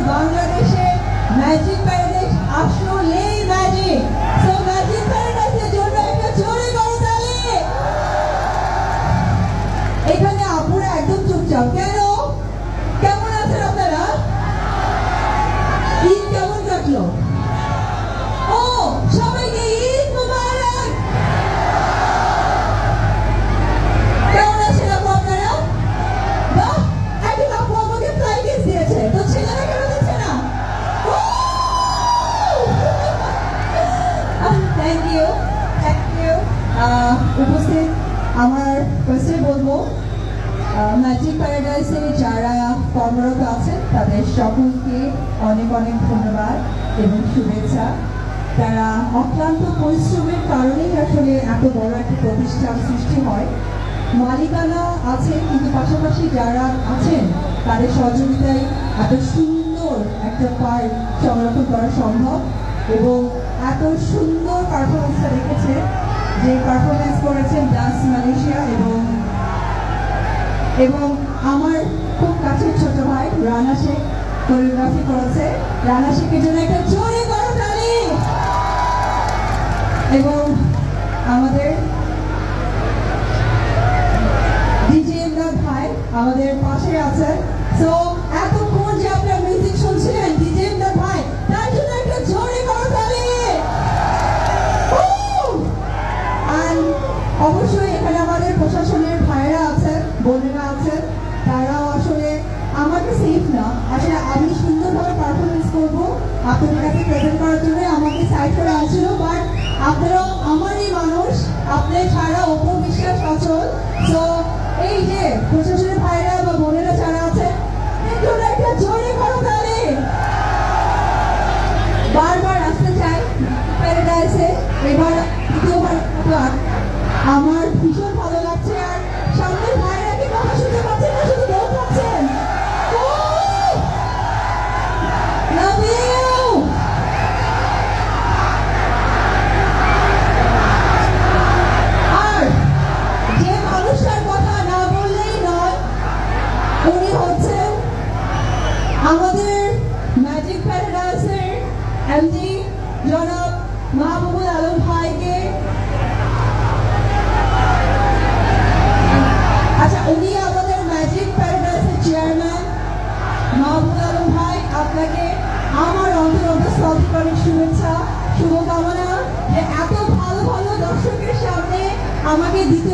বাংলাদেশে magic paradise আসলেই magic. So magic প্যারাডাইসের জন্য একটা জোরে করতালি। এখানে আপুরা একদম চুপচাপ কেন? কেমন আছেন আপনারা? ঈদ কেমন কাটলো? ও সবাইকে ঈদ মুবারক। কেমন আছেন আপু আপনারা? বাহ, একজন আপু আমাকে ফ্লাই কিস দিয়েছে, তো ছেলেরা কেন দিচ্ছে না? Thank you, thank you. উপস্থিত আমার ফার্স্টে বলবো ম্যাজিক প্যারাডাইসে যারা কর্মরত আছেন তাদের সকলকে অনেক অনেক ধন্যবাদ এবং শুভেচ্ছা। তারা অক্লান্ত পরিশ্রমের কারণেই আসলে এত বড় একটা প্রতিষ্ঠান সৃষ্টি হয়। মালিকানা আছে কিন্তু পাশাপাশি যারা আছেন তাদের সহযোগিতায় এত সুন্দর একটা পার্ক সংরক্ষণ করা সম্ভব এবং এত সুন্দর পারফরমেন্সটা রেখেছে, যে পারফরমেন্স করেছেন ডান্স মালয়েশিয়া এবং আমার খুব কাছের ছোট ভাই রানা শেখ কোরিওগ্রাফি করেছে। রানা শেখের জন্য একটা জোরে করতালি। এবং আমাদের ডিজে ইমরান ভাই আমাদের পাশে আছেন। সো এতক্ষণ যে আপনারা মিউজিক শুনছিলেন ডিজে ইমরান ভাই, তার জন্য একটা জোরে করতালি। অবশ্যই এখানে আমাদের প্রশাসনের ভাইরা আছেন, বোনেরা আছেন, তারাও আসলে আমাকে সেফ না, আসলে আমি সুন্দরভাবে পারফরমেন্স করবো আপনাদের কাছে প্রেজেন্ট করার জন্য আমাকে সাইড করে আসছিল। বাট আপনারাও আমারই মানুষ, আপনাদের ছাড়া অপু বিশ্বাস অচল। সো এই যে প্রশাসনের ভাইরা বা বোনেরা যারা আছেন এর জন্য একটা জোরে করতালি। বারবার আসতে চাই প্যারাডাইসে, এবার দ্বিতীয়বার আমার ভীষণ ভালো লাগছে। আর সামনে ভাইরা কি কথা শুনতে পাচ্ছেন না, শুধু দৌড় পাচ্ছেন? Love you. আর যে মানুষটার কথা না বললেই নয়, উনি হচ্ছেন আমাদের ম্যাজিক প্যারাডাইসের এমডি জনাব মাহবুবুল আলম ভাইকে। আচ্ছা, উনি আমাদের ম্যাজিক প্যারাডাইসের চেয়ারম্যান মাহবুবুল আলম ভাই, আপনাকে আমার অন্তঃস্থল থেকে অনেক শুভেচ্ছা, শুভকামনা যে এত ভালো ভালো দর্শকের সামনে আমাকে দিতে